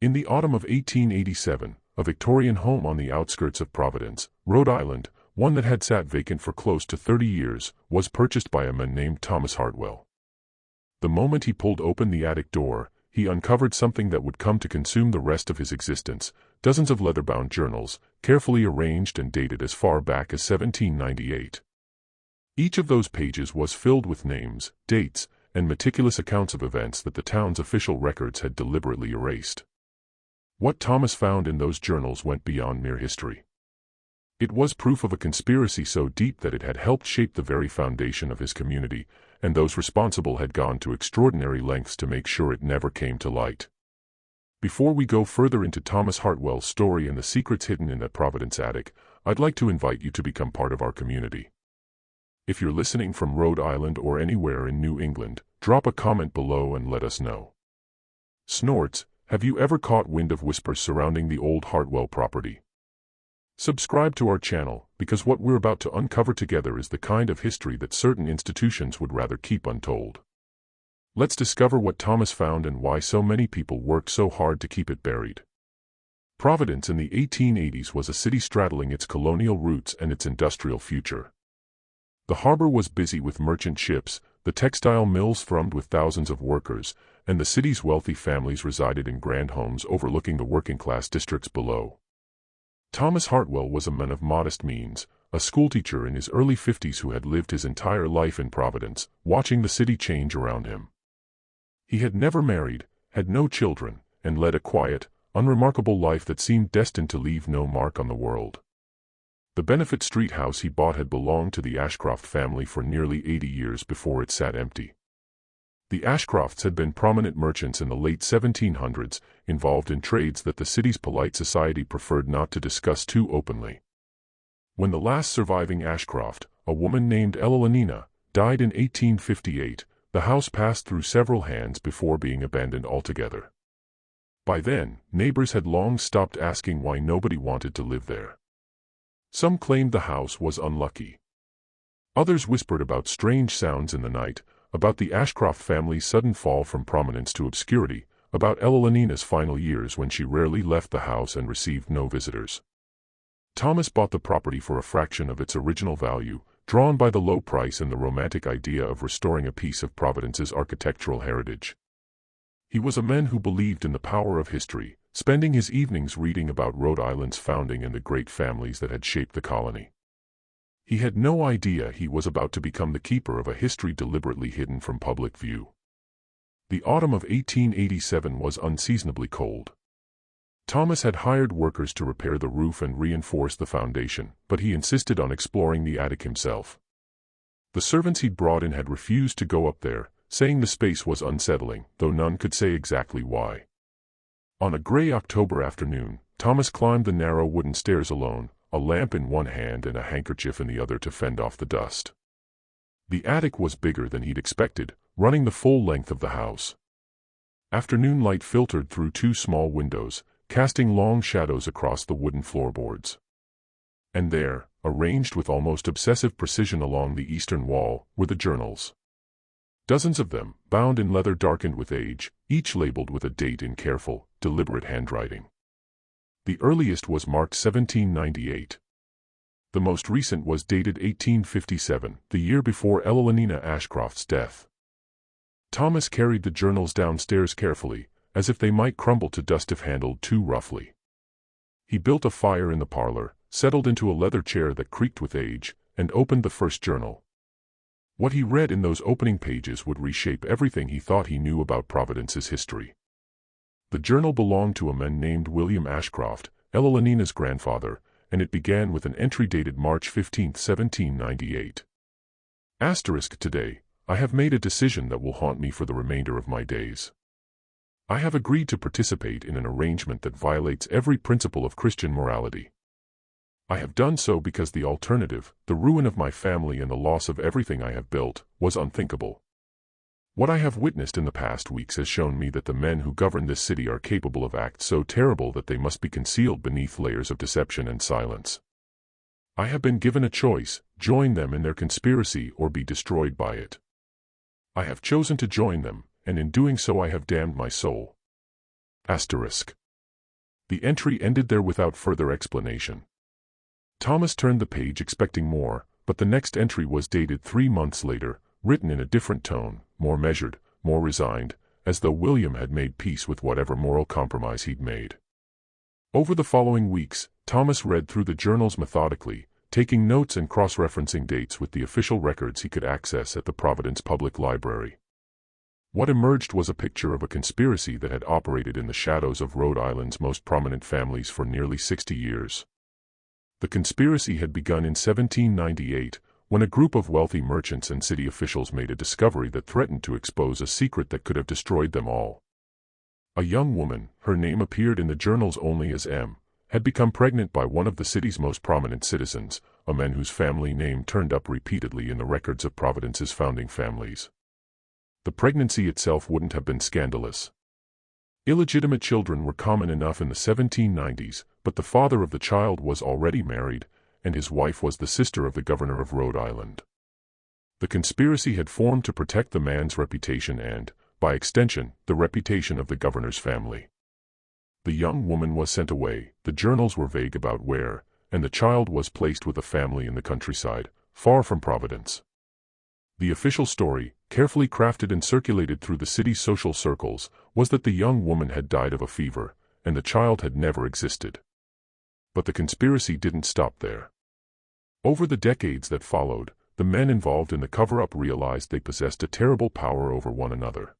In the autumn of 1887, a Victorian home on the outskirts of Providence, Rhode Island, one that had sat vacant for close to 30 years, was purchased by a man named Thomas Hartwell. The moment he pulled open the attic door, he uncovered something that would come to consume the rest of his existence: dozens of leather-bound journals, carefully arranged and dated as far back as 1798. Each of those pages was filled with names, dates, and meticulous accounts of events that the town's official records had deliberately erased. What Thomas found in those journals went beyond mere history. It was proof of a conspiracy so deep that it had helped shape the very foundation of his community, and those responsible had gone to extraordinary lengths to make sure it never came to light. Before we go further into Thomas Hartwell's story and the secrets hidden in that Providence attic, I'd like to invite you to become part of our community. If you're listening from Rhode Island or anywhere in New England, drop a comment below and let us know. Snorts, have you ever caught wind of whispers surrounding the old Hartwell property? Subscribe to our channel, because what we're about to uncover together is the kind of history that certain institutions would rather keep untold. Let's discover what Thomas found and why so many people worked so hard to keep it buried. Providence in the 1880s was a city straddling its colonial roots and its industrial future. The harbor was busy with merchant ships, the textile mills thrummed with thousands of workers, and the city's wealthy families resided in grand homes overlooking the working-class districts below. Thomas Hartwell was a man of modest means, a schoolteacher in his early 50s who had lived his entire life in Providence, watching the city change around him. He had never married, had no children, and led a quiet, unremarkable life that seemed destined to leave no mark on the world. The Benefit Street house he bought had belonged to the Ashcroft family for nearly 80 years before it sat empty. The Ashcrofts had been prominent merchants in the late 1700s, involved in trades that the city's polite society preferred not to discuss too openly. When the last surviving Ashcroft, a woman named Evelina, died in 1858, the house passed through several hands before being abandoned altogether. By then, neighbors had long stopped asking why nobody wanted to live there. Some claimed the house was unlucky. Others whispered about strange sounds in the night, about the Ashcroft family's sudden fall from prominence to obscurity, about Evelina's final years when she rarely left the house and received no visitors. Thomas bought the property for a fraction of its original value, drawn by the low price and the romantic idea of restoring a piece of Providence's architectural heritage. He was a man who believed in the power of history, spending his evenings reading about Rhode Island's founding and the great families that had shaped the colony. He had no idea he was about to become the keeper of a history deliberately hidden from public view. The autumn of 1887 was unseasonably cold. Thomas had hired workers to repair the roof and reinforce the foundation, but he insisted on exploring the attic himself. The servants he'd brought in had refused to go up there, saying the space was unsettling, though none could say exactly why. On a gray October afternoon, Thomas climbed the narrow wooden stairs alone, a lamp in one hand and a handkerchief in the other to fend off the dust. The attic was bigger than he'd expected, running the full length of the house. Afternoon light filtered through two small windows, casting long shadows across the wooden floorboards. And there, arranged with almost obsessive precision along the eastern wall, were the journals. Dozens of them, bound in leather darkened with age, each labeled with a date in careful, deliberate handwriting. The earliest was marked 1798. The most recent was dated 1857, the year before Evelina Ashcroft's death. Thomas carried the journals downstairs carefully, as if they might crumble to dust if handled too roughly. He built a fire in the parlor, settled into a leather chair that creaked with age, and opened the first journal. What he read in those opening pages would reshape everything he thought he knew about Providence's history. The journal belonged to a man named William Ashcroft, Evelina's grandfather, and it began with an entry dated March 15, 1798. Asterisk today, I have made a decision that will haunt me for the remainder of my days. I have agreed to participate in an arrangement that violates every principle of Christian morality. I have done so because the alternative, the ruin of my family and the loss of everything I have built, was unthinkable. What I have witnessed in the past weeks has shown me that the men who govern this city are capable of acts so terrible that they must be concealed beneath layers of deception and silence. I have been given a choice: join them in their conspiracy or be destroyed by it. I have chosen to join them, and in doing so I have damned my soul. Asterisk. The entry ended there without further explanation. Thomas turned the page expecting more, but the next entry was dated 3 months later, written in a different tone, more measured, more resigned, as though William had made peace with whatever moral compromise he'd made. Over the following weeks, Thomas read through the journals methodically, taking notes and cross-referencing dates with the official records he could access at the Providence Public Library. What emerged was a picture of a conspiracy that had operated in the shadows of Rhode Island's most prominent families for nearly 60 years. The conspiracy had begun in 1798, when a group of wealthy merchants and city officials made a discovery that threatened to expose a secret that could have destroyed them all. A young woman, her name appeared in the journals only as M., had become pregnant by one of the city's most prominent citizens, a man whose family name turned up repeatedly in the records of Providence's founding families. The pregnancy itself wouldn't have been scandalous. Illegitimate children were common enough in the 1790s, but the father of the child was already married, and his wife was the sister of the governor of Rhode Island. The conspiracy had formed to protect the man's reputation and, by extension, the reputation of the governor's family. The young woman was sent away, the journals were vague about where, and the child was placed with a family in the countryside, far from Providence. The official story, carefully crafted and circulated through the city's social circles, was that the young woman had died of a fever, and the child had never existed. But the conspiracy didn't stop there. Over the decades that followed, the men involved in the cover-up realized they possessed a terrible power over one another.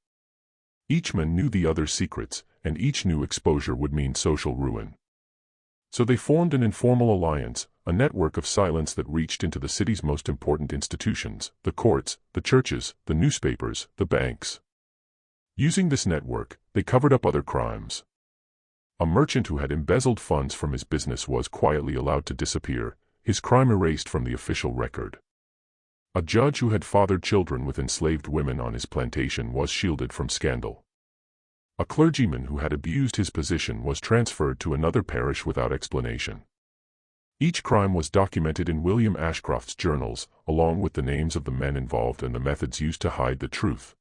Each man knew the other's secrets, and each new exposure would mean social ruin. So they formed an informal alliance, a network of silence that reached into the city's most important institutions, the courts, the churches, the newspapers, the banks. Using this network, they covered up other crimes. A merchant who had embezzled funds from his business was quietly allowed to disappear, his crime erased from the official record. A judge who had fathered children with enslaved women on his plantation was shielded from scandal. A clergyman who had abused his position was transferred to another parish without explanation. Each crime was documented in William Ashcroft's journals, along with the names of the men involved and the methods used to hide the truth.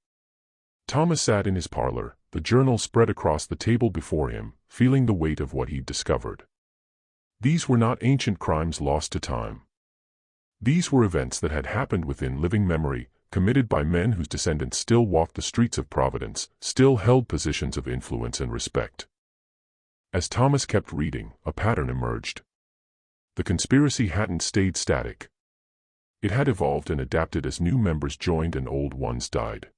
Thomas sat in his parlor, the journal spread across the table before him, feeling the weight of what he'd discovered. These were not ancient crimes lost to time. These were events that had happened within living memory, committed by men whose descendants still walked the streets of Providence, still held positions of influence and respect. As Thomas kept reading, a pattern emerged. The conspiracy hadn't stayed static. It had evolved and adapted as new members joined and old ones died.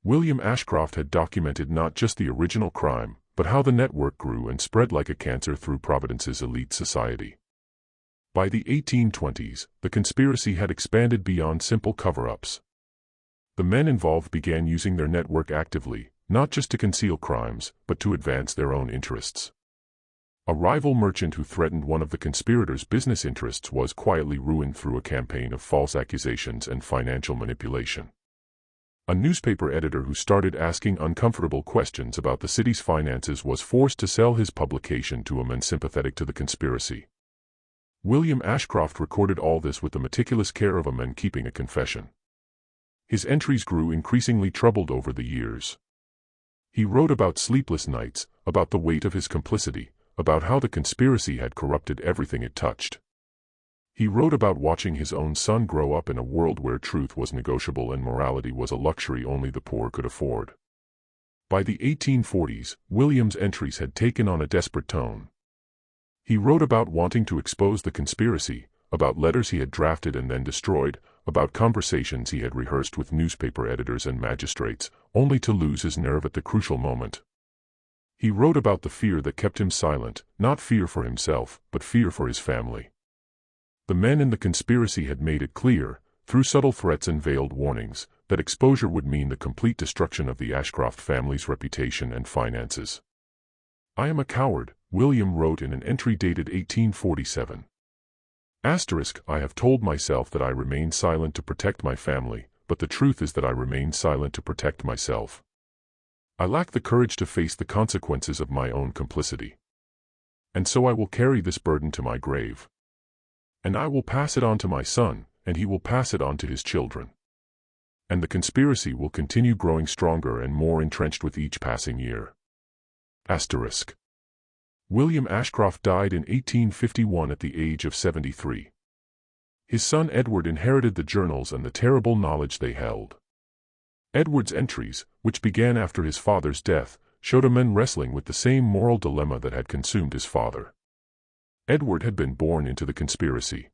William Ashcroft had documented not just the original crime, but how the network grew and spread like a cancer through Providence's elite society. By the 1820s, the conspiracy had expanded beyond simple cover-ups. The men involved began using their network actively, not just to conceal crimes, but to advance their own interests. A rival merchant who threatened one of the conspirators' business interests was quietly ruined through a campaign of false accusations and financial manipulation. A newspaper editor who started asking uncomfortable questions about the city's finances was forced to sell his publication to a man sympathetic to the conspiracy. William Ashcroft recorded all this with the meticulous care of a man keeping a confession. His entries grew increasingly troubled over the years. He wrote about sleepless nights, about the weight of his complicity, about how the conspiracy had corrupted everything it touched. He wrote about watching his own son grow up in a world where truth was negotiable and morality was a luxury only the poor could afford. By the 1840s, William's entries had taken on a desperate tone. He wrote about wanting to expose the conspiracy, about letters he had drafted and then destroyed, about conversations he had rehearsed with newspaper editors and magistrates, only to lose his nerve at the crucial moment. He wrote about the fear that kept him silent, not fear for himself, but fear for his family. The men in the conspiracy had made it clear, through subtle threats and veiled warnings, that exposure would mean the complete destruction of the Ashcroft family's reputation and finances. "I am a coward," William wrote in an entry dated 1847. I have told myself that I remain silent to protect my family, but the truth is that I remain silent to protect myself. I lack the courage to face the consequences of my own complicity. And so I will carry this burden to my grave. And I will pass it on to my son, and he will pass it on to his children. And the conspiracy will continue growing stronger and more entrenched with each passing year. William Ashcroft died in 1851 at the age of 73. His son Edward inherited the journals and the terrible knowledge they held. Edward's entries, which began after his father's death, showed a man wrestling with the same moral dilemma that had consumed his father. Edward had been born into the conspiracy.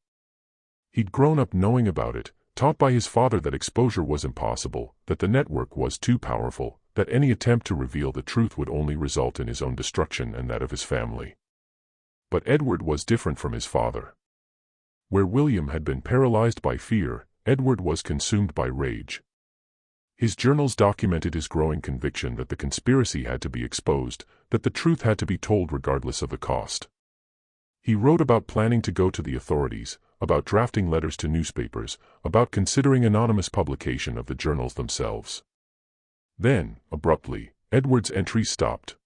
He'd grown up knowing about it, taught by his father that exposure was impossible, that the network was too powerful, that any attempt to reveal the truth would only result in his own destruction and that of his family. But Edward was different from his father. Where William had been paralyzed by fear, Edward was consumed by rage. His journals documented his growing conviction that the conspiracy had to be exposed, that the truth had to be told regardless of the cost. He wrote about planning to go to the authorities, about drafting letters to newspapers, about considering anonymous publication of the journals themselves. Then, abruptly, Edward's entries stopped.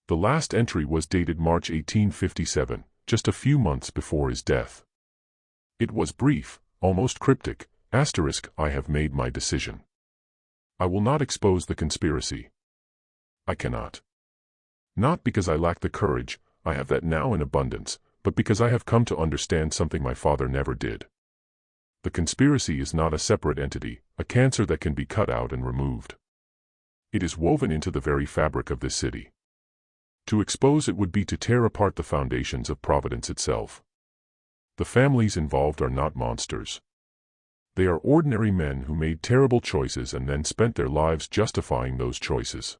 The last entry was dated March 1857, just a few months before his death. It was brief, almost cryptic, *, I have made my decision. I will not expose the conspiracy. I cannot. Not because I lack the courage, I have that now in abundance, but because I have come to understand something my father never did. The conspiracy is not a separate entity, a cancer that can be cut out and removed. It is woven into the very fabric of this city. To expose it would be to tear apart the foundations of Providence itself. The families involved are not monsters. They are ordinary men who made terrible choices and then spent their lives justifying those choices.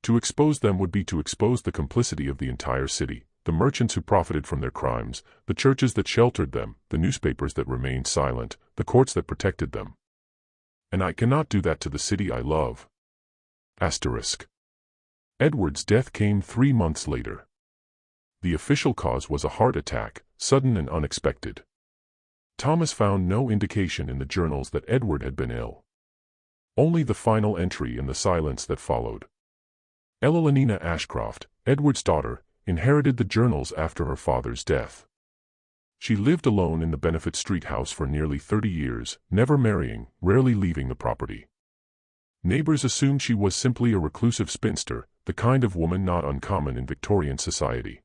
To expose them would be to expose the complicity of the entire city, the merchants who profited from their crimes, the churches that sheltered them, the newspapers that remained silent, the courts that protected them. And I cannot do that to the city I love. Edward's death came 3 months later. The official cause was a heart attack, sudden and unexpected. Thomas found no indication in the journals that Edward had been ill. Only the final entry and the silence that followed. Ellalinina Ashcroft, Edward's daughter, inherited the journals after her father's death. She lived alone in the Benefit Street house for nearly 30 years, never marrying, rarely leaving the property. Neighbors assumed she was simply a reclusive spinster, the kind of woman not uncommon in Victorian society.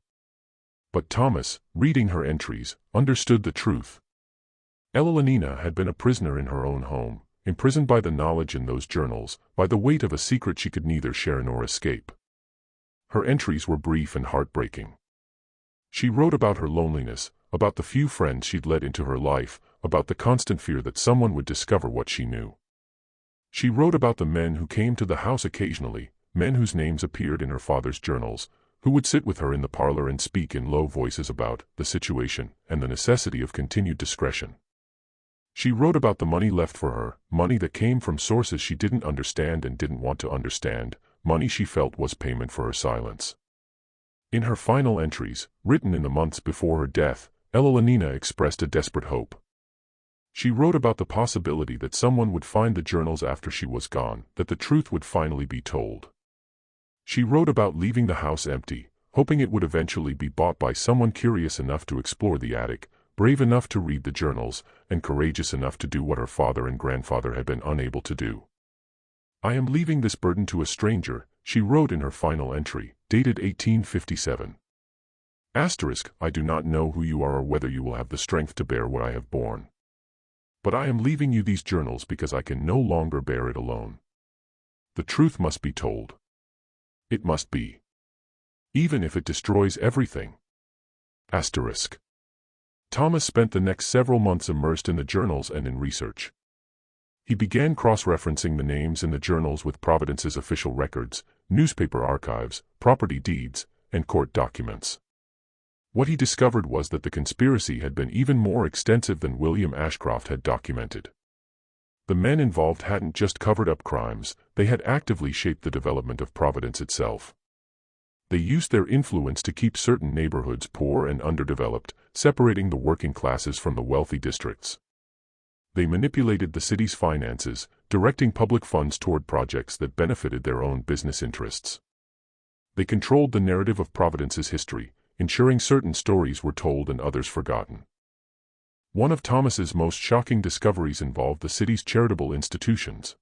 But Thomas, reading her entries, understood the truth. Ellalinina had been a prisoner in her own home, imprisoned by the knowledge in those journals, by the weight of a secret she could neither share nor escape. Her entries were brief and heartbreaking. She wrote about her loneliness, about the few friends she'd let into her life, about the constant fear that someone would discover what she knew. She wrote about the men who came to the house occasionally, men whose names appeared in her father's journals, who would sit with her in the parlor and speak in low voices about the situation and the necessity of continued discretion. She wrote about the money left for her, money that came from sources she didn't understand and didn't want to understand, money she felt was payment for her silence. In her final entries, written in the months before her death, Ellalinina expressed a desperate hope. She wrote about the possibility that someone would find the journals after she was gone, that the truth would finally be told. She wrote about leaving the house empty, hoping it would eventually be bought by someone curious enough to explore the attic, brave enough to read the journals, and courageous enough to do what her father and grandfather had been unable to do. I am leaving this burden to a stranger, she wrote in her final entry, dated 1857. I do not know who you are or whether you will have the strength to bear what I have borne. But I am leaving you these journals because I can no longer bear it alone. The truth must be told. It must be. Even if it destroys everything. Thomas spent the next several months immersed in the journals and in research. He began cross-referencing the names in the journals with Providence's official records, newspaper archives, property deeds, and court documents. What he discovered was that the conspiracy had been even more extensive than William Ashcroft had documented. The men involved hadn't just covered up crimes, they had actively shaped the development of Providence itself. They used their influence to keep certain neighborhoods poor and underdeveloped, separating the working classes from the wealthy districts. They manipulated the city's finances, directing public funds toward projects that benefited their own business interests. They controlled the narrative of Providence's history, ensuring certain stories were told and others forgotten. One of Thomas's most shocking discoveries involved the city's charitable institutions.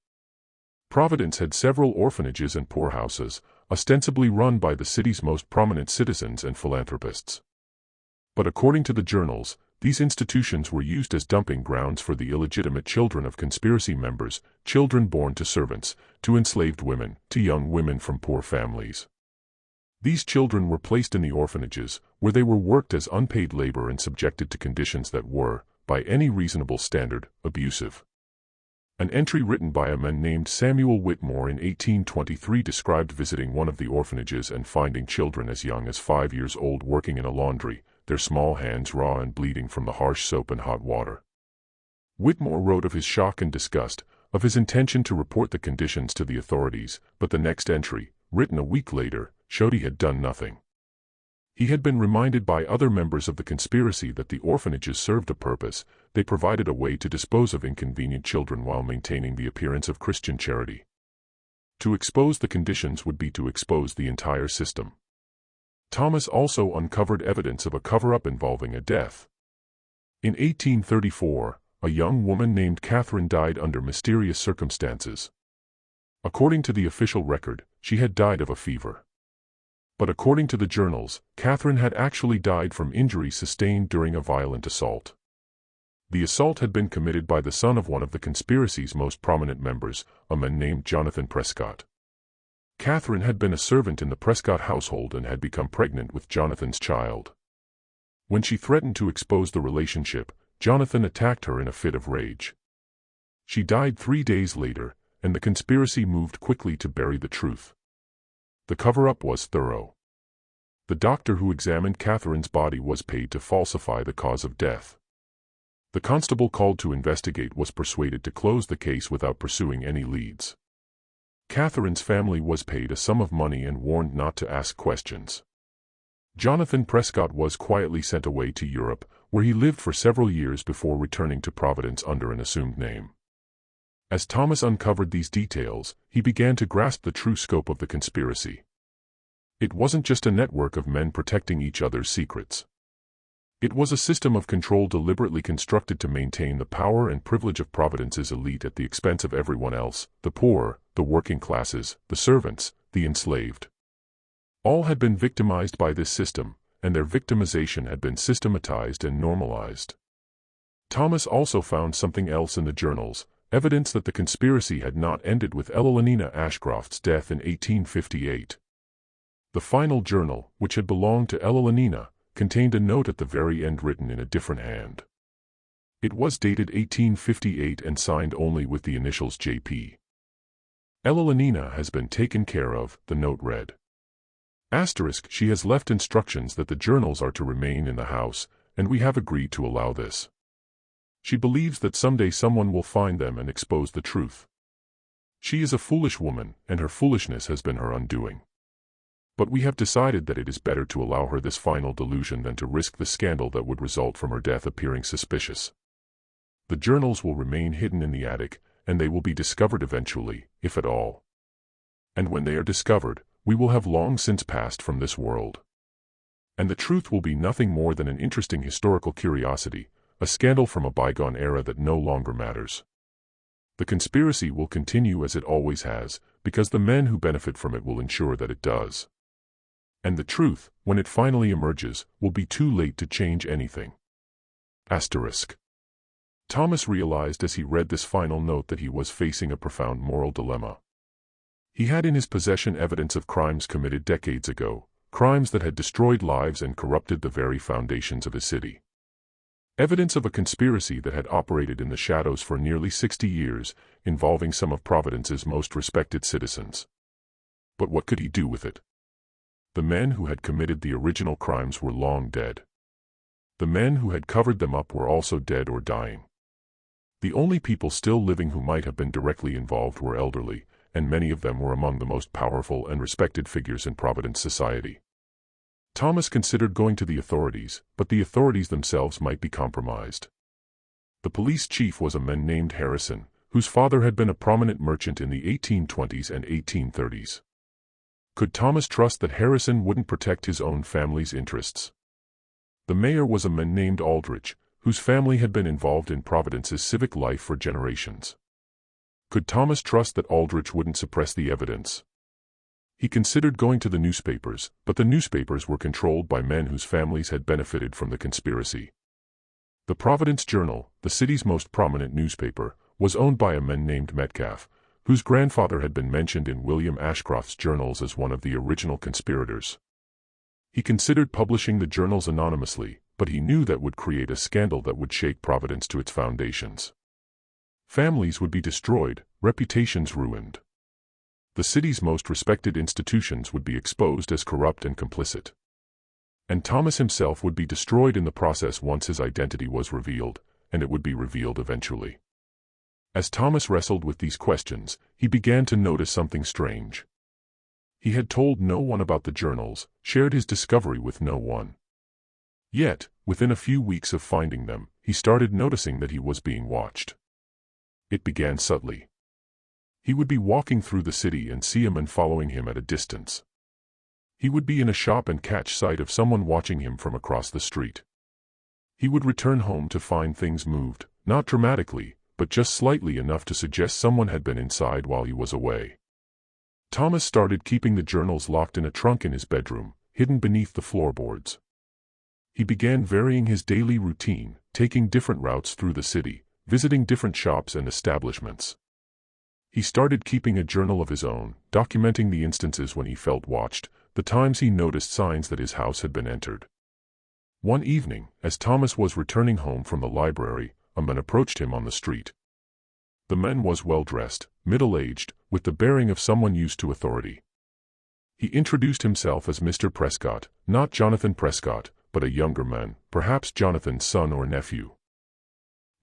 Providence had several orphanages and poorhouses, ostensibly run by the city's most prominent citizens and philanthropists. But according to the journals, these institutions were used as dumping grounds for the illegitimate children of conspiracy members, children born to servants, to enslaved women, to young women from poor families. These children were placed in the orphanages, where they were worked as unpaid labor and subjected to conditions that were, by any reasonable standard, abusive. An entry written by a man named Samuel Whitmore in 1823 described visiting one of the orphanages and finding children as young as 5 years old working in a laundry, their small hands raw and bleeding from the harsh soap and hot water. Whitmore wrote of his shock and disgust, of his intention to report the conditions to the authorities, but the next entry, written a week later, showed he had done nothing. He had been reminded by other members of the conspiracy that the orphanages served a purpose. They provided a way to dispose of inconvenient children while maintaining the appearance of Christian charity. To expose the conditions would be to expose the entire system. Thomas also uncovered evidence of a cover-up involving a death. In 1834, a young woman named Catherine died under mysterious circumstances. According to the official record, she had died of a fever. But according to the journals, Catherine had actually died from injuries sustained during a violent assault. The assault had been committed by the son of one of the conspiracy's most prominent members, a man named Jonathan Prescott. Catherine had been a servant in the Prescott household and had become pregnant with Jonathan's child. When she threatened to expose the relationship, Jonathan attacked her in a fit of rage. She died 3 days later, and the conspiracy moved quickly to bury the truth. The cover-up was thorough. The doctor who examined Catherine's body was paid to falsify the cause of death. The constable called to investigate was persuaded to close the case without pursuing any leads. Catherine's family was paid a sum of money and warned not to ask questions. Jonathan Prescott was quietly sent away to Europe, where he lived for several years before returning to Providence under an assumed name. As Thomas uncovered these details, he began to grasp the true scope of the conspiracy. It wasn't just a network of men protecting each other's secrets. It was a system of control deliberately constructed to maintain the power and privilege of Providence's elite at the expense of everyone else, the poor, the working classes, the servants, the enslaved. All had been victimized by this system, and their victimization had been systematized and normalized. Thomas also found something else in the journals, evidence that the conspiracy had not ended with Elenina Ashcroft's death in 1858. The final journal, which had belonged to Elenina, contained a note at the very end written in a different hand. It was dated 1858 and signed only with the initials J.P. Elenina has been taken care of, the note read. Asterisk, she has left instructions that the journals are to remain in the house, and we have agreed to allow this. She believes that someday someone will find them and expose the truth. She is a foolish woman, and her foolishness has been her undoing. But we have decided that it is better to allow her this final delusion than to risk the scandal that would result from her death appearing suspicious. The journals will remain hidden in the attic, and they will be discovered eventually, if at all. And when they are discovered, we will have long since passed from this world. And the truth will be nothing more than an interesting historical curiosity, a scandal from a bygone era that no longer matters. The conspiracy will continue as it always has, because the men who benefit from it will ensure that it does. And the truth, when it finally emerges, will be too late to change anything. Asterisk. Thomas realized as he read this final note that he was facing a profound moral dilemma. He had in his possession evidence of crimes committed decades ago, crimes that had destroyed lives and corrupted the very foundations of his city. Evidence of a conspiracy that had operated in the shadows for nearly 60 years, involving some of Providence's most respected citizens. But what could he do with it? The men who had committed the original crimes were long dead. The men who had covered them up were also dead or dying. The only people still living who might have been directly involved were elderly, and many of them were among the most powerful and respected figures in Providence society. Thomas considered going to the authorities, but the authorities themselves might be compromised. The police chief was a man named Harrison, whose father had been a prominent merchant in the 1820s and 1830s. Could Thomas trust that Harrison wouldn't protect his own family's interests? The mayor was a man named Aldrich, whose family had been involved in Providence's civic life for generations. Could Thomas trust that Aldrich wouldn't suppress the evidence? He considered going to the newspapers, but the newspapers were controlled by men whose families had benefited from the conspiracy. The Providence Journal, the city's most prominent newspaper, was owned by a man named Metcalf, whose grandfather had been mentioned in William Ashcroft's journals as one of the original conspirators. He considered publishing the journals anonymously, but he knew that would create a scandal that would shake Providence to its foundations. Families would be destroyed, reputations ruined. The city's most respected institutions would be exposed as corrupt and complicit. And Thomas himself would be destroyed in the process once his identity was revealed, and it would be revealed eventually. As Thomas wrestled with these questions, he began to notice something strange. He had told no one about the journals, shared his discovery with no one. Yet, within a few weeks of finding them, he started noticing that he was being watched. It began subtly. He would be walking through the city and see a man following him at a distance. He would be in a shop and catch sight of someone watching him from across the street. He would return home to find things moved, not dramatically, but just slightly enough to suggest someone had been inside while he was away. Thomas started keeping the journals locked in a trunk in his bedroom, hidden beneath the floorboards. He began varying his daily routine, taking different routes through the city, visiting different shops and establishments. He started keeping a journal of his own, documenting the instances when he felt watched, the times he noticed signs that his house had been entered. One evening, as Thomas was returning home from the library, a man approached him on the street. The man was well-dressed, middle-aged, with the bearing of someone used to authority. He introduced himself as Mr. Prescott, not Jonathan Prescott, but a younger man, perhaps Jonathan's son or nephew.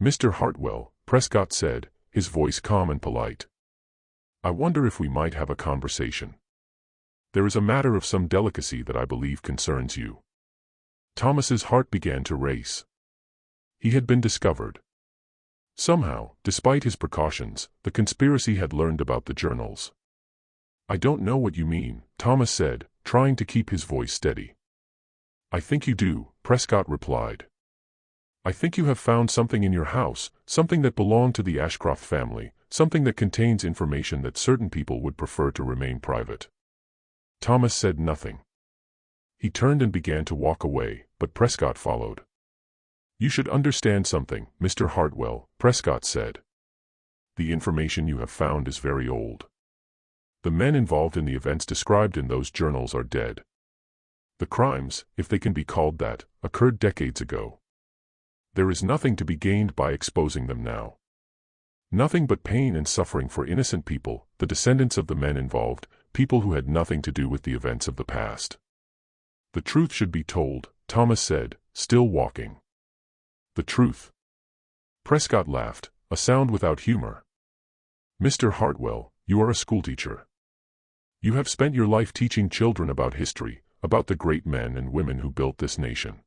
"Mr. Hartwell," Prescott said, his voice calm and polite. "I wonder if we might have a conversation. There is a matter of some delicacy that I believe concerns you." Thomas's heart began to race. He had been discovered. Somehow, despite his precautions, the conspiracy had learned about the journals. "I don't know what you mean," Thomas said, trying to keep his voice steady. "I think you do," Prescott replied. "I think you have found something in your house, something that belonged to the Ashcroft family, something that contains information that certain people would prefer to remain private." Thomas said nothing. He turned and began to walk away, but Prescott followed. "You should understand something, Mr. Hartwell," Prescott said. "The information you have found is very old. The men involved in the events described in those journals are dead. The crimes, if they can be called that, occurred decades ago. There is nothing to be gained by exposing them now. Nothing but pain and suffering for innocent people, the descendants of the men involved, people who had nothing to do with the events of the past. The truth should be told," Thomas said, still walking. "The truth." Prescott laughed, a sound without humor. "Mr. Hartwell, you are a schoolteacher. You have spent your life teaching children about history, about the great men and women who built this nation.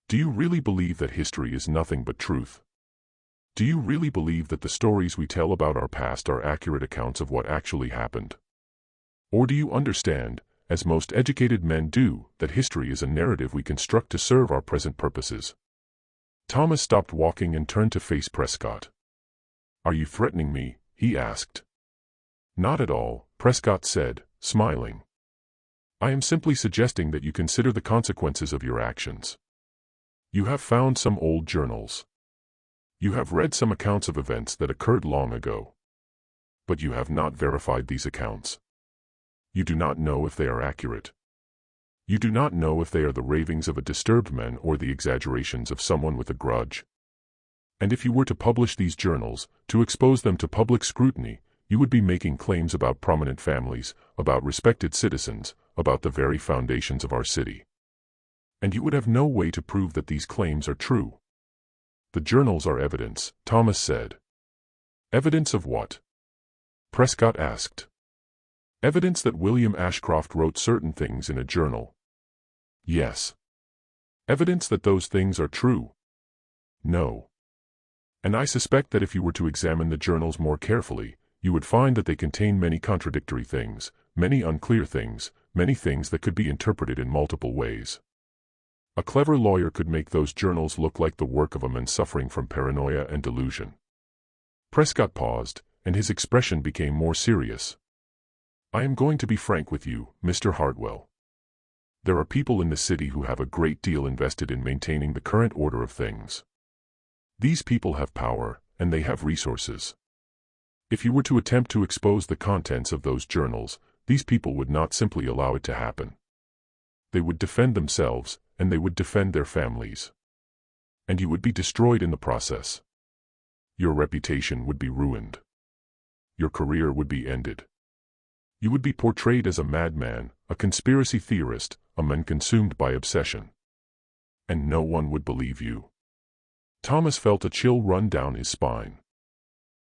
Do you really believe that history is nothing but truth? Do you really believe that the stories we tell about our past are accurate accounts of what actually happened? Or do you understand, as most educated men do, that history is a narrative we construct to serve our present purposes?" Thomas stopped walking and turned to face Prescott. "Are you threatening me?" he asked. "Not at all," Prescott said, smiling. "I am simply suggesting that you consider the consequences of your actions. You have found some old journals. You have read some accounts of events that occurred long ago. But you have not verified these accounts. You do not know if they are accurate. You do not know if they are the ravings of a disturbed man or the exaggerations of someone with a grudge. And if you were to publish these journals, to expose them to public scrutiny, you would be making claims about prominent families, about respected citizens, about the very foundations of our city. And you would have no way to prove that these claims are true." "The journals are evidence," Thomas said. "Evidence of what?" Prescott asked. "Evidence that William Ashcroft wrote certain things in a journal." "Yes." "Evidence that those things are true?" "No." "And I suspect that if you were to examine the journals more carefully, you would find that they contain many contradictory things, many unclear things, many things that could be interpreted in multiple ways. A clever lawyer could make those journals look like the work of a man suffering from paranoia and delusion." Prescott paused, and his expression became more serious. I am going to be frank with you, Mr. Hartwell. There are people in the city who have a great deal invested in maintaining the current order of things. These people have power, and they have resources. If you were to attempt to expose the contents of those journals, these people would not simply allow it to happen. They would defend themselves, and they would defend their families. And you would be destroyed in the process. Your reputation would be ruined. Your career would be ended. You would be portrayed as a madman, a conspiracy theorist, a man consumed by obsession. And no one would believe you. Thomas felt a chill run down his spine.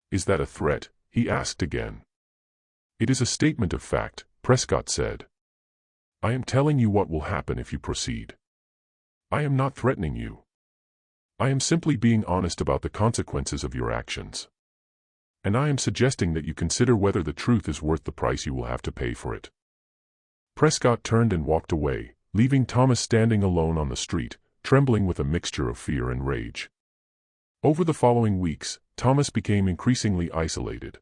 Is that a threat? He asked again. It is a statement of fact, Prescott said. I am telling you what will happen if you proceed. I am not threatening you. I am simply being honest about the consequences of your actions. And I am suggesting that you consider whether the truth is worth the price you will have to pay for it. Prescott turned and walked away, leaving Thomas standing alone on the street, trembling with a mixture of fear and rage. Over the following weeks, Thomas became increasingly isolated.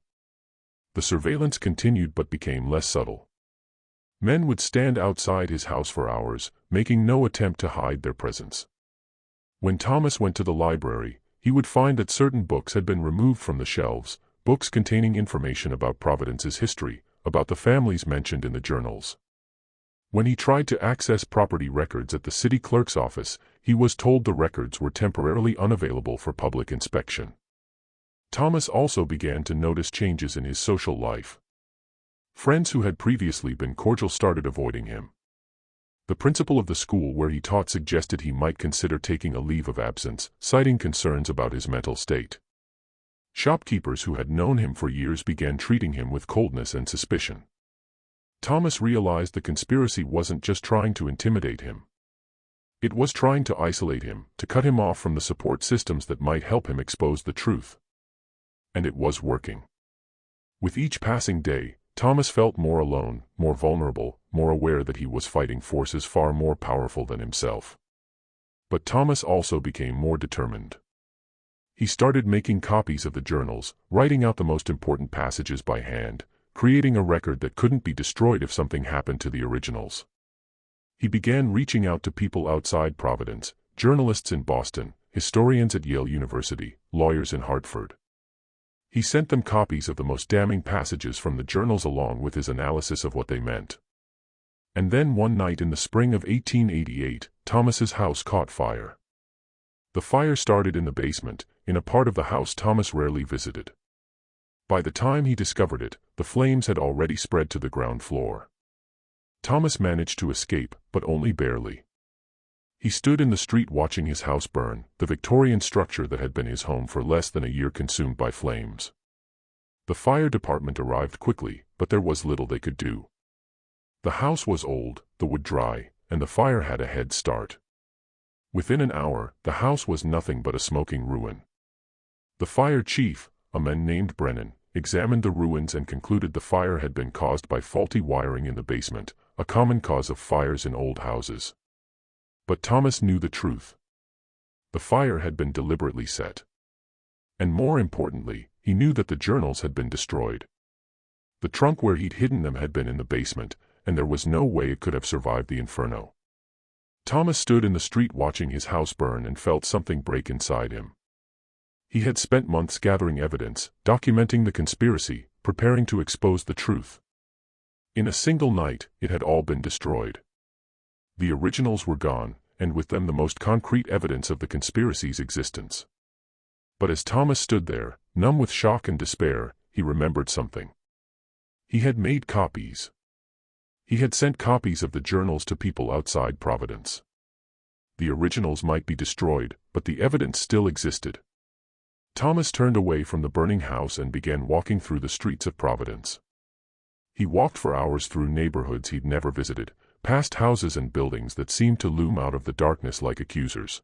The surveillance continued but became less subtle. Men would stand outside his house for hours, making no attempt to hide their presence. When Thomas went to the library, he would find that certain books had been removed from the shelves, books containing information about Providence's history, about the families mentioned in the journals. When he tried to access property records at the city clerk's office, he was told the records were temporarily unavailable for public inspection. Thomas also began to notice changes in his social life. Friends who had previously been cordial started avoiding him. The principal of the school where he taught suggested he might consider taking a leave of absence, citing concerns about his mental state. Shopkeepers who had known him for years began treating him with coldness and suspicion. Thomas realized the conspiracy wasn't just trying to intimidate him. It was trying to isolate him, to cut him off from the support systems that might help him expose the truth. And it was working. With each passing day, Thomas felt more alone, more vulnerable, more aware that he was fighting forces far more powerful than himself. But Thomas also became more determined. He started making copies of the journals, writing out the most important passages by hand, creating a record that couldn't be destroyed if something happened to the originals. He began reaching out to people outside Providence, journalists in Boston, historians at Yale University, lawyers in Hartford. He sent them copies of the most damning passages from the journals along with his analysis of what they meant. And then one night in the spring of 1888, Thomas's house caught fire. The fire started in the basement, in a part of the house Thomas rarely visited. By the time he discovered it, the flames had already spread to the ground floor. Thomas managed to escape, but only barely. He stood in the street watching his house burn, the Victorian structure that had been his home for less than a year consumed by flames. The fire department arrived quickly, but there was little they could do. The house was old, the wood dry, and the fire had a head start. Within an hour, the house was nothing but a smoking ruin. The fire chief, a man named Brennan, examined the ruins and concluded the fire had been caused by faulty wiring in the basement, a common cause of fires in old houses. But Thomas knew the truth. The fire had been deliberately set. And more importantly, he knew that the journals had been destroyed. The trunk where he'd hidden them had been in the basement, and there was no way it could have survived the inferno. Thomas stood in the street watching his house burn and felt something break inside him. He had spent months gathering evidence, documenting the conspiracy, preparing to expose the truth. In a single night, it had all been destroyed. The originals were gone, and with them the most concrete evidence of the conspiracy's existence. But as Thomas stood there, numb with shock and despair, he remembered something. He had made copies. He had sent copies of the journals to people outside Providence. The originals might be destroyed, but the evidence still existed. Thomas turned away from the burning house and began walking through the streets of Providence. He walked for hours through neighborhoods he'd never visited, past houses and buildings that seemed to loom out of the darkness like accusers.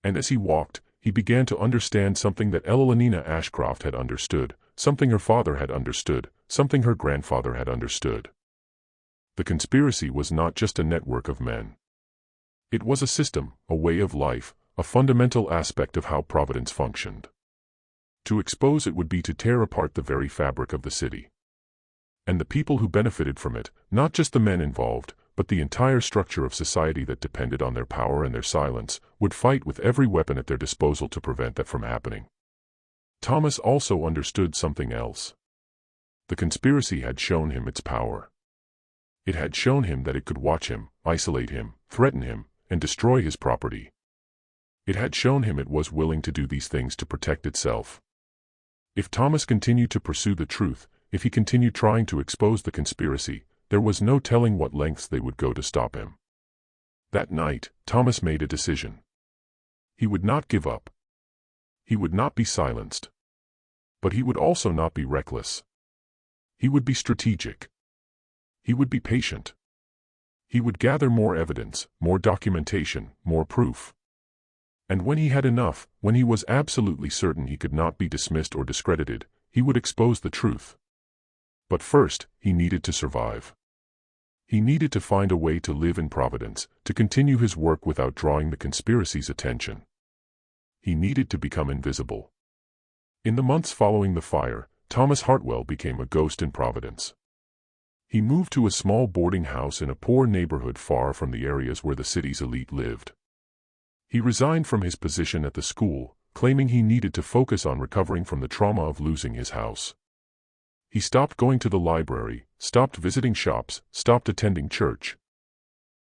And as he walked, he began to understand something that Elenina Ashcroft had understood, something her father had understood, something her grandfather had understood. The conspiracy was not just a network of men. It was a system, a way of life, a fundamental aspect of how Providence functioned. To expose it would be to tear apart the very fabric of the city. And the people who benefited from it, not just the men involved, but the entire structure of society that depended on their power and their silence, would fight with every weapon at their disposal to prevent that from happening. Thomas also understood something else. The conspiracy had shown him its power. It had shown him that it could watch him, isolate him, threaten him, and destroy his property. It had shown him it was willing to do these things to protect itself. If Thomas continued to pursue the truth, if he continued trying to expose the conspiracy, there was no telling what lengths they would go to stop him. That night, Thomas made a decision. He would not give up. He would not be silenced. But he would also not be reckless. He would be strategic. He would be patient. He would gather more evidence, more documentation, more proof. And when he had enough, when he was absolutely certain he could not be dismissed or discredited, he would expose the truth. But first, he needed to survive. He needed to find a way to live in Providence, to continue his work without drawing the conspiracy's attention. He needed to become invisible. In the months following the fire, Thomas Hartwell became a ghost in Providence. He moved to a small boarding house in a poor neighborhood far from the areas where the city's elite lived. He resigned from his position at the school, claiming he needed to focus on recovering from the trauma of losing his house. He stopped going to the library, stopped visiting shops, stopped attending church.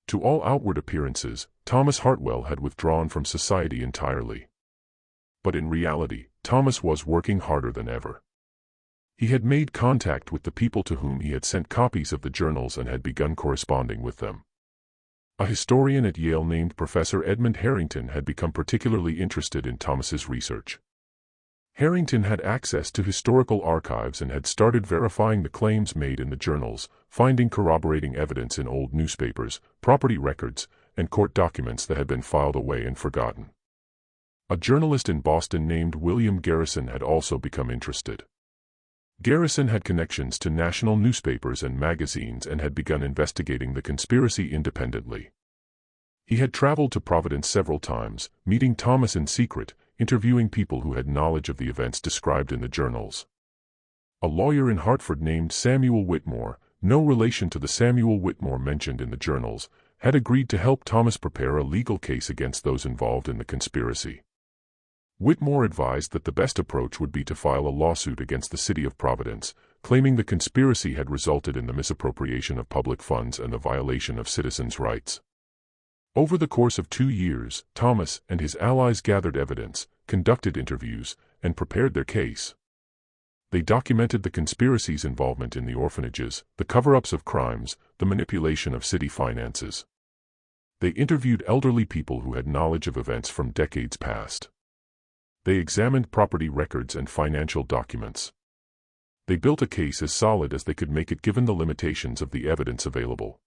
To all outward appearances, Thomas Hartwell had withdrawn from society entirely. But in reality, Thomas was working harder than ever. He had made contact with the people to whom he had sent copies of the journals and had begun corresponding with them. A historian at Yale named Professor Edmund Harrington had become particularly interested in Thomas's research. Harrington had access to historical archives and had started verifying the claims made in the journals, finding corroborating evidence in old newspapers, property records, and court documents that had been filed away and forgotten. A journalist in Boston named William Garrison had also become interested. Garrison had connections to national newspapers and magazines and had begun investigating the conspiracy independently. He had traveled to Providence several times, meeting Thomas in secret, interviewing people who had knowledge of the events described in the journals. A lawyer in Hartford named Samuel Whitmore, no relation to the Samuel Whitmore mentioned in the journals, had agreed to help Thomas prepare a legal case against those involved in the conspiracy. Whitmore advised that the best approach would be to file a lawsuit against the city of Providence, claiming the conspiracy had resulted in the misappropriation of public funds and the violation of citizens' rights. Over the course of 2 years, Thomas and his allies gathered evidence, conducted interviews, and prepared their case. They documented the conspiracy's involvement in the orphanages, the cover-ups of crimes, the manipulation of city finances. They interviewed elderly people who had knowledge of events from decades past. They examined property records and financial documents. They built a case as solid as they could make it given the limitations of the evidence available.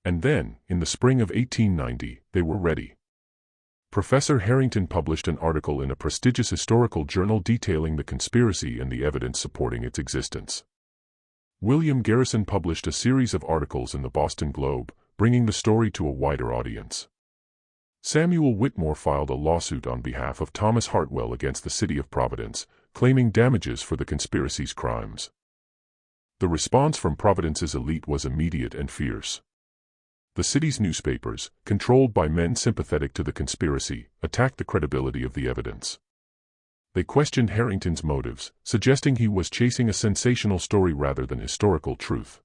And then, in the spring of 1890, they were ready. Professor Harrington published an article in a prestigious historical journal detailing the conspiracy and the evidence supporting its existence. William Garrison published a series of articles in the Boston Globe, bringing the story to a wider audience. Samuel Whitmore filed a lawsuit on behalf of Thomas Hartwell against the city of Providence, claiming damages for the conspiracy's crimes. The response from Providence's elite was immediate and fierce. The city's newspapers, controlled by men sympathetic to the conspiracy, attacked the credibility of the evidence. They questioned Harrington's motives, suggesting he was chasing a sensational story rather than historical truth.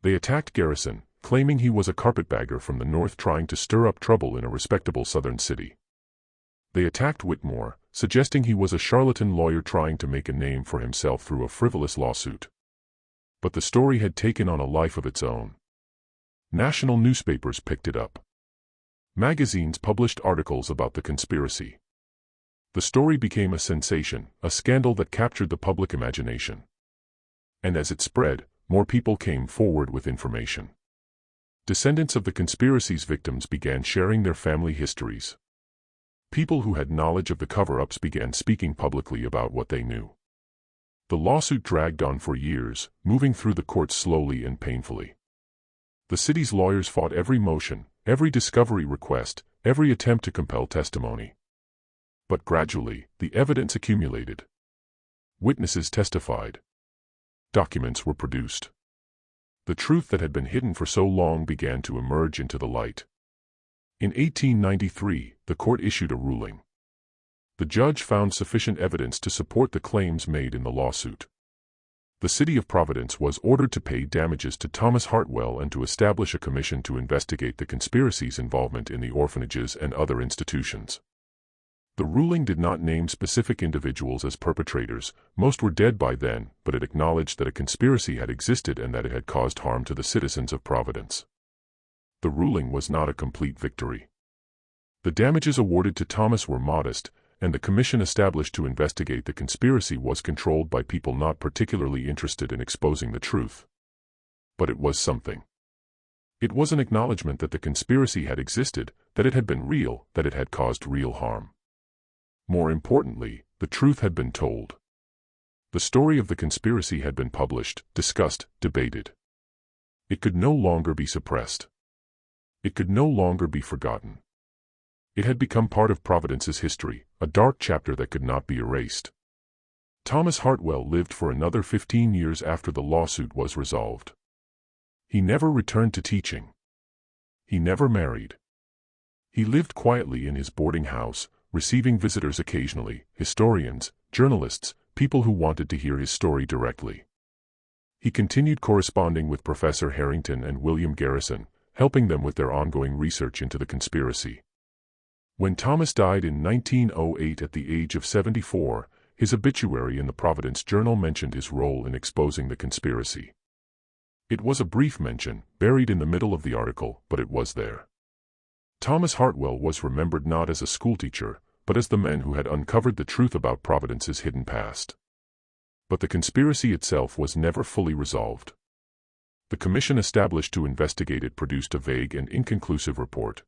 They attacked Garrison, claiming he was a carpetbagger from the north trying to stir up trouble in a respectable southern city. They attacked Whitmore, suggesting he was a charlatan lawyer trying to make a name for himself through a frivolous lawsuit. But the story had taken on a life of its own. National newspapers picked it up. Magazines published articles about the conspiracy. The story became a sensation, a scandal that captured the public imagination. And as it spread, more people came forward with information. Descendants of the conspiracy's victims began sharing their family histories. People who had knowledge of the cover-ups began speaking publicly about what they knew. The lawsuit dragged on for years, moving through the courts slowly and painfully. The city's lawyers fought every motion, every discovery request, every attempt to compel testimony. But gradually, the evidence accumulated. Witnesses testified. Documents were produced. The truth that had been hidden for so long began to emerge into the light. In 1893, the court issued a ruling. The judge found sufficient evidence to support the claims made in the lawsuit. The city of Providence was ordered to pay damages to Thomas Hartwell and to establish a commission to investigate the conspiracy's involvement in the orphanages and other institutions. The ruling did not name specific individuals as perpetrators, most were dead by then, but it acknowledged that a conspiracy had existed and that it had caused harm to the citizens of Providence. The ruling was not a complete victory. The damages awarded to Thomas were modest, and the commission established to investigate the conspiracy was controlled by people not particularly interested in exposing the truth. But it was something. It was an acknowledgement that the conspiracy had existed, that it had been real, that it had caused real harm. More importantly, the truth had been told. The story of the conspiracy had been published, discussed, debated. It could no longer be suppressed. It could no longer be forgotten. It had become part of Providence's history, a dark chapter that could not be erased. Thomas Hartwell lived for another 15 years after the lawsuit was resolved. He never returned to teaching. He never married. He lived quietly in his boarding house, receiving visitors occasionally, historians, journalists, people who wanted to hear his story directly. He continued corresponding with Professor Harrington and William Garrison, helping them with their ongoing research into the conspiracy. When Thomas died in 1908 at the age of 74, his obituary in the Providence Journal mentioned his role in exposing the conspiracy. It was a brief mention, buried in the middle of the article, but it was there. Thomas Hartwell was remembered not as a schoolteacher, but as the man who had uncovered the truth about Providence's hidden past. But the conspiracy itself was never fully resolved. The commission established to investigate it produced a vague and inconclusive report.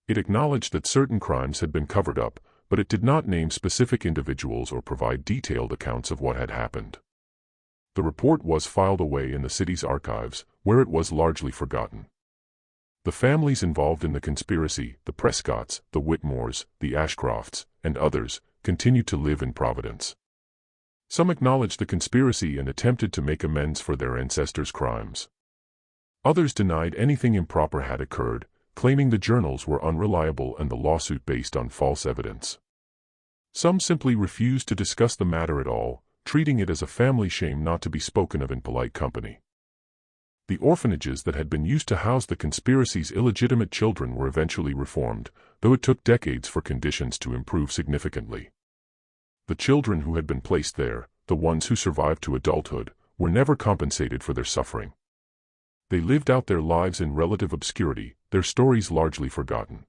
It acknowledged that certain crimes had been covered up, but it did not name specific individuals or provide detailed accounts of what had happened. The report was filed away in the city's archives, where it was largely forgotten. The families involved in the conspiracy, the Prescotts, the Whitmores, the Ashcrofts, and others, continued to live in Providence. Some acknowledged the conspiracy and attempted to make amends for their ancestors' crimes. Others denied anything improper had occurred, claiming the journals were unreliable and the lawsuit based on false evidence. Some simply refused to discuss the matter at all, treating it as a family shame not to be spoken of in polite company. The orphanages that had been used to house the conspiracy's illegitimate children were eventually reformed, though it took decades for conditions to improve significantly. The children who had been placed there, the ones who survived to adulthood, were never compensated for their suffering. They lived out their lives in relative obscurity, their stories largely forgotten.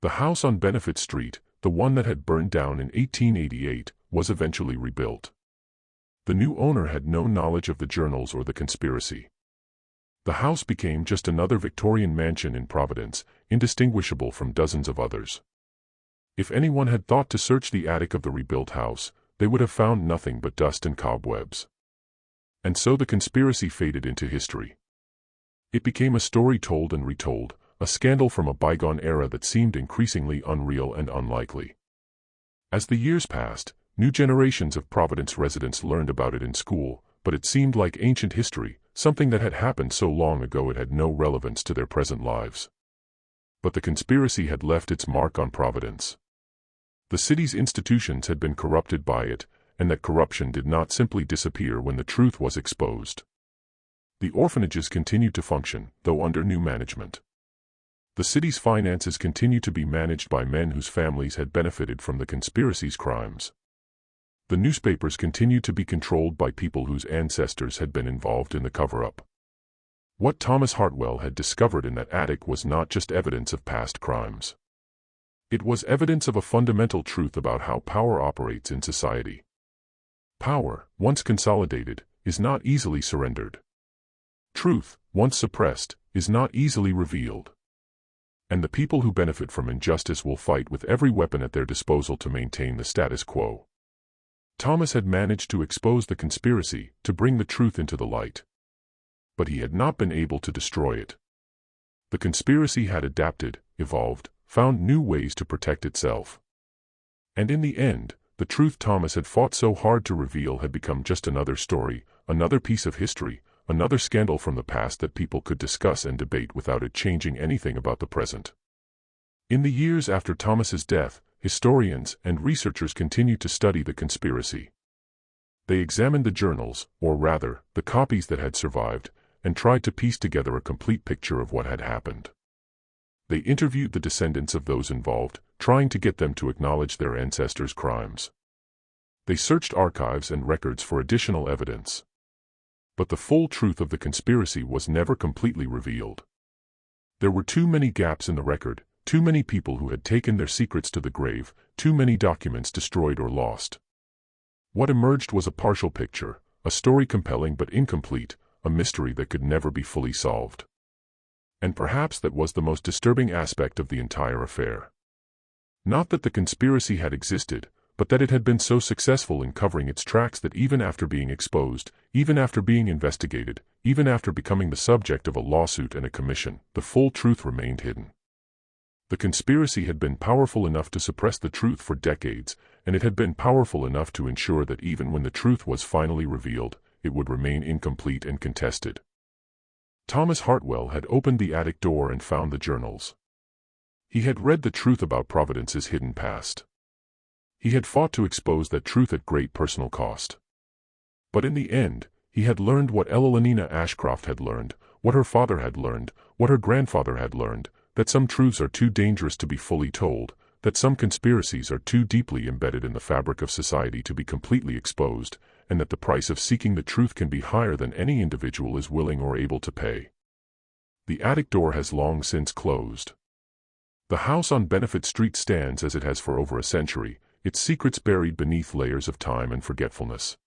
The house on Benefit Street, the one that had burned down in 1888, was eventually rebuilt. The new owner had no knowledge of the journals or the conspiracy. The house became just another Victorian mansion in Providence, indistinguishable from dozens of others. If anyone had thought to search the attic of the rebuilt house, they would have found nothing but dust and cobwebs. And so the conspiracy faded into history. It became a story told and retold, a scandal from a bygone era that seemed increasingly unreal and unlikely. As the years passed, new generations of Providence residents learned about it in school, but it seemed like ancient history, something that had happened so long ago it had no relevance to their present lives. But the conspiracy had left its mark on Providence. The city's institutions had been corrupted by it, and that corruption did not simply disappear when the truth was exposed. The orphanages continued to function, though under new management. The city's finances continued to be managed by men whose families had benefited from the conspiracy's crimes. The newspapers continued to be controlled by people whose ancestors had been involved in the cover-up. What Thomas Hartwell had discovered in that attic was not just evidence of past crimes. It was evidence of a fundamental truth about how power operates in society. Power, once consolidated, is not easily surrendered. Truth, once suppressed, is not easily revealed. And the people who benefit from injustice will fight with every weapon at their disposal to maintain the status quo. Thomas had managed to expose the conspiracy, to bring the truth into the light. But he had not been able to destroy it. The conspiracy had adapted, evolved, found new ways to protect itself. And in the end, the truth Thomas had fought so hard to reveal had become just another story, another piece of history, another scandal from the past that people could discuss and debate without it changing anything about the present. In the years after Thomas's death, historians and researchers continued to study the conspiracy. They examined the journals, or rather, the copies that had survived, and tried to piece together a complete picture of what had happened. They interviewed the descendants of those involved, trying to get them to acknowledge their ancestors' crimes. They searched archives and records for additional evidence. But the full truth of the conspiracy was never completely revealed. There were too many gaps in the record, too many people who had taken their secrets to the grave, too many documents destroyed or lost. What emerged was a partial picture, a story compelling but incomplete, a mystery that could never be fully solved. And perhaps that was the most disturbing aspect of the entire affair. Not that the conspiracy had existed, but that it had been so successful in covering its tracks that even after being exposed, even after being investigated, even after becoming the subject of a lawsuit and a commission, the full truth remained hidden. The conspiracy had been powerful enough to suppress the truth for decades, and it had been powerful enough to ensure that even when the truth was finally revealed, it would remain incomplete and contested. Thomas Hartwell had opened the attic door and found the journals. He had read the truth about Providence's hidden past. He had fought to expose that truth at great personal cost. But in the end, he had learned what Elenina Ashcroft had learned, what her father had learned, what her grandfather had learned, that some truths are too dangerous to be fully told, that some conspiracies are too deeply embedded in the fabric of society to be completely exposed, and that the price of seeking the truth can be higher than any individual is willing or able to pay. The attic door has long since closed. The house on Benefit Street stands as it has for over a century, its secrets buried beneath layers of time and forgetfulness.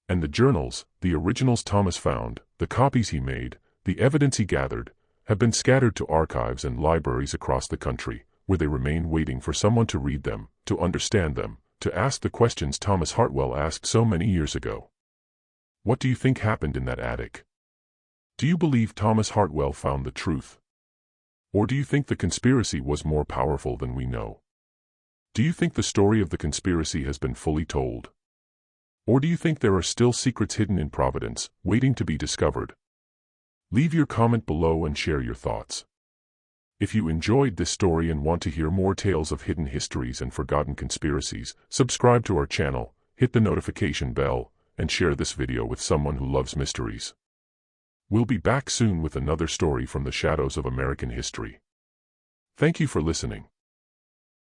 And the journals, the originals Thomas found, the copies he made, the evidence he gathered, have been scattered to archives and libraries across the country, where they remain waiting for someone to read them, to understand them, to ask the questions Thomas Hartwell asked so many years ago. What do you think happened in that attic? Do you believe Thomas Hartwell found the truth? Or do you think the conspiracy was more powerful than we know? Do you think the story of the conspiracy has been fully told? Or do you think there are still secrets hidden in Providence, waiting to be discovered? Leave your comment below and share your thoughts. If you enjoyed this story and want to hear more tales of hidden histories and forgotten conspiracies, subscribe to our channel, hit the notification bell, and share this video with someone who loves mysteries. We'll be back soon with another story from the shadows of American history. Thank you for listening.